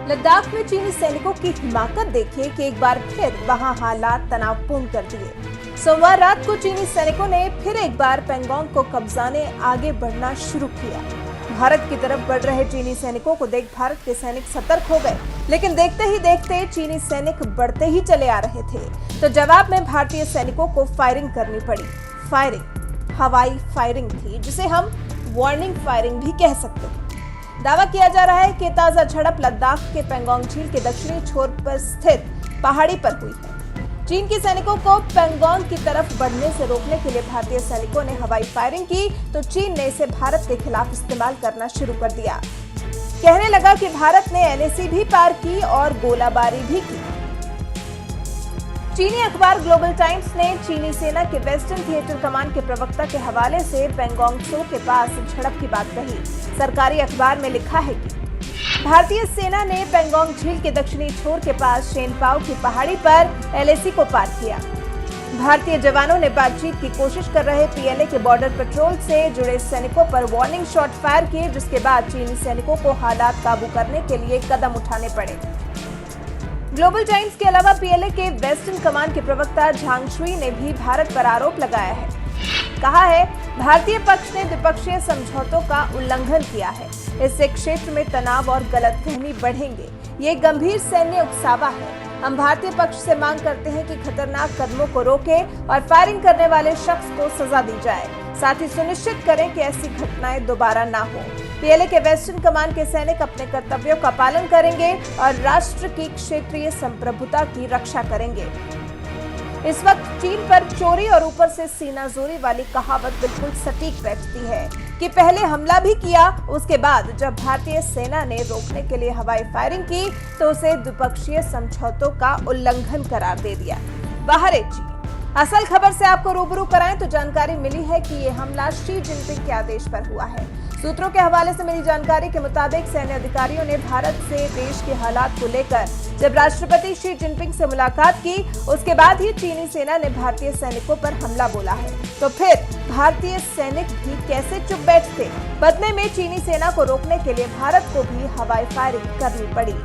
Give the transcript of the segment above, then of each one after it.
लद्दाख में चीनी सैनिकों की हिमाकत देखिए कि एक बार फिर वहां हालात तनावपूर्ण कर दिए। सोमवार रात को चीनी सैनिकों ने फिर एक बार पैंगोंग को कब्जाने आगे बढ़ना शुरू किया। भारत की तरफ बढ़ रहे चीनी सैनिकों को देख भारत के सैनिक सतर्क हो गए, लेकिन देखते ही देखते चीनी सैनिक बढ़ते ही चले आ रहे थे, तो जवाब में भारतीय सैनिकों को फायरिंग करनी पड़ी। फायरिंग हवाई फायरिंग थी, जिसे हम वार्निंग फायरिंग भी कह सकते हैं। दावा किया जा रहा है कि ताजा झड़प लद्दाख के पैंगोंग झील के दक्षिणी छोर पर स्थित पहाड़ी पर हुई है। चीन के सैनिकों को पैंगोंग की तरफ बढ़ने से रोकने के लिए भारतीय सैनिकों ने हवाई फायरिंग की, तो चीन ने इसे भारत के खिलाफ इस्तेमाल करना शुरू कर दिया। कहने लगा कि भारत ने एलएसी भी पार की और गोलाबारी भी की। चीनी अखबार ग्लोबल टाइम्स ने चीनी सेना के वेस्टर्न थिएटर कमान के प्रवक्ता के हवाले से पैंगोंग त्सो के पास झड़प की बात कही। सरकारी अखबार में लिखा है कि भारतीय सेना ने पैंगोंग झील के दक्षिणी छोर के पास शेनपाओ की पहाड़ी पर एलएसी को पार किया। भारतीय जवानों ने बातचीत की कोशिश कर रहे पीएलए के बॉर्डर पेट्रोल से जुड़े सैनिकों पर वार्निंग शॉट फायर किए, जिसके बाद चीनी सैनिकों को हालात काबू करने के लिए कदम उठाने पड़े। ग्लोबल टाइम्स के अलावा पीएलए के वेस्टर्न कमान के प्रवक्ता झांग शुई ने भी भारत पर आरोप लगाया है। कहा है, भारतीय पक्ष ने द्विपक्षीय समझौतों का उल्लंघन किया है। इससे क्षेत्र में तनाव और गलतफहमी बढ़ेंगे। ये गंभीर सैन्य उकसावा है। हम भारतीय पक्ष से मांग करते हैं कि खतरनाक कदमों को रोकें और फायरिंग करने वाले शख्स को सजा दी जाए। साथ ही सुनिश्चित करें कि ऐसी घटनाएं दोबारा ना हो। पीएलए के वेस्टर्न कमान के सैनिक अपने कर्तव्यों का पालन करेंगे और राष्ट्र की क्षेत्रीय संप्रभुता की रक्षा करेंगे। इस वक्त चीन पर चोरी और ऊपर से सीनाजोरी वाली कहावत बिल्कुल सटीक बैठती है कि पहले हमला भी किया, उसके बाद जब भारतीय सेना ने रोकने के लिए हवाई फायरिंग की तो उसे द्विपक्षीय समझौतों का उल्लंघन करार दे दिया। बाहर चीन। असल खबर से आपको रूबरू कराएं तो जानकारी मिली है कि ये हमला शी जिनपिंग के आदेश पर हुआ है। सूत्रों के हवाले से मिली जानकारी के मुताबिक सैन्य अधिकारियों ने भारत से देश के हालात को लेकर जब राष्ट्रपति शी जिनपिंग से मुलाकात की, उसके बाद ही चीनी सेना ने भारतीय सैनिकों पर हमला बोला है। तो फिर भारतीय सैनिक भी कैसे चुप बैठते? बदले में चीनी सेना को रोकने के लिए भारत को भी हवाई फायरिंग करनी पड़ी।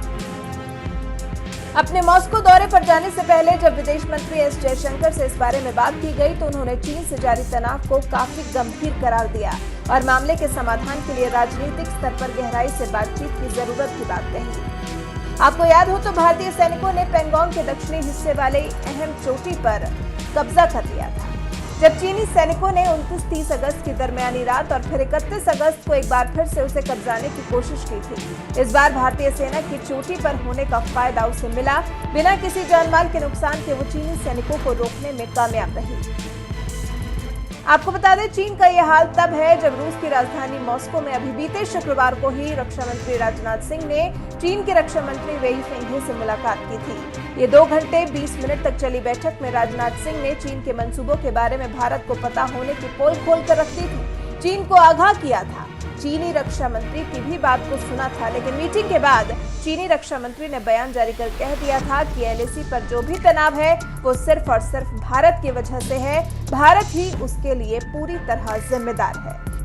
अपने मॉस्को दौरे पर जाने से पहले जब विदेश मंत्री एस जयशंकर से इस बारे में बात की गई तो उन्होंने चीन से जारी तनाव को काफी गंभीर करार दिया और मामले के समाधान के लिए राजनीतिक स्तर पर गहराई से बातचीत की जरूरत की बात कही। आपको याद हो तो भारतीय सैनिकों ने पैंगोंग के दक्षिणी हिस्से वाले अहम चोटी पर कब्जा कर लिया था, जब चीनी सैनिकों ने 29-30 अगस्त की दरमियानी रात और फिर 31 अगस्त को एक बार फिर से उसे कब्जाने की कोशिश की थी। इस बार भारतीय सेना की चोटी पर होने का फायदा उसे मिला। बिना किसी जानमाल के नुकसान के वो चीनी सैनिकों को रोकने में कामयाब रही। आपको बता दें, चीन का यह हाल तब है जब रूस की राजधानी मॉस्को में अभी बीते शुक्रवार को ही रक्षा मंत्री राजनाथ सिंह ने चीन के रक्षा मंत्री वेई फेंघे से मुलाकात की थी। ये 2 घंटे 20 मिनट तक चली बैठक में राजनाथ सिंह ने चीन के मंसूबों के बारे में भारत को पता होने की पोल खोल कर रख दी थी, चीन को आगाह किया था। चीनी रक्षा मंत्री की भी बात को सुना था, लेकिन मीटिंग के बाद चीनी रक्षा मंत्री ने बयान जारी कर कह दिया था कि एलएसी पर जो भी तनाव है वो सिर्फ और सिर्फ भारत की वजह से है। भारत ही उसके लिए पूरी तरह जिम्मेदार है।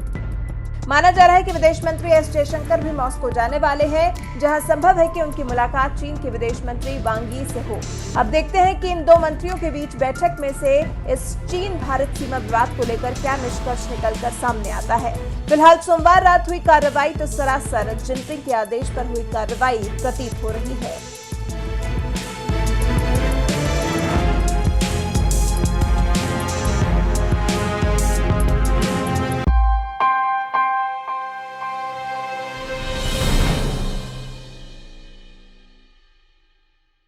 माना जा रहा है कि विदेश मंत्री एस जयशंकर भी मॉस्को जाने वाले हैं, जहां संभव है कि उनकी मुलाकात चीन के विदेश मंत्री वांग यी से हो। अब देखते हैं कि इन 2 मंत्रियों के बीच बैठक में से इस चीन भारत सीमा विवाद को लेकर क्या निष्कर्ष निकलकर सामने आता है। फिलहाल सोमवार रात हुई कार्रवाई तो सरासर जिनपिंग के आदेश पर हुई कार्रवाई प्रतीत हो रही है।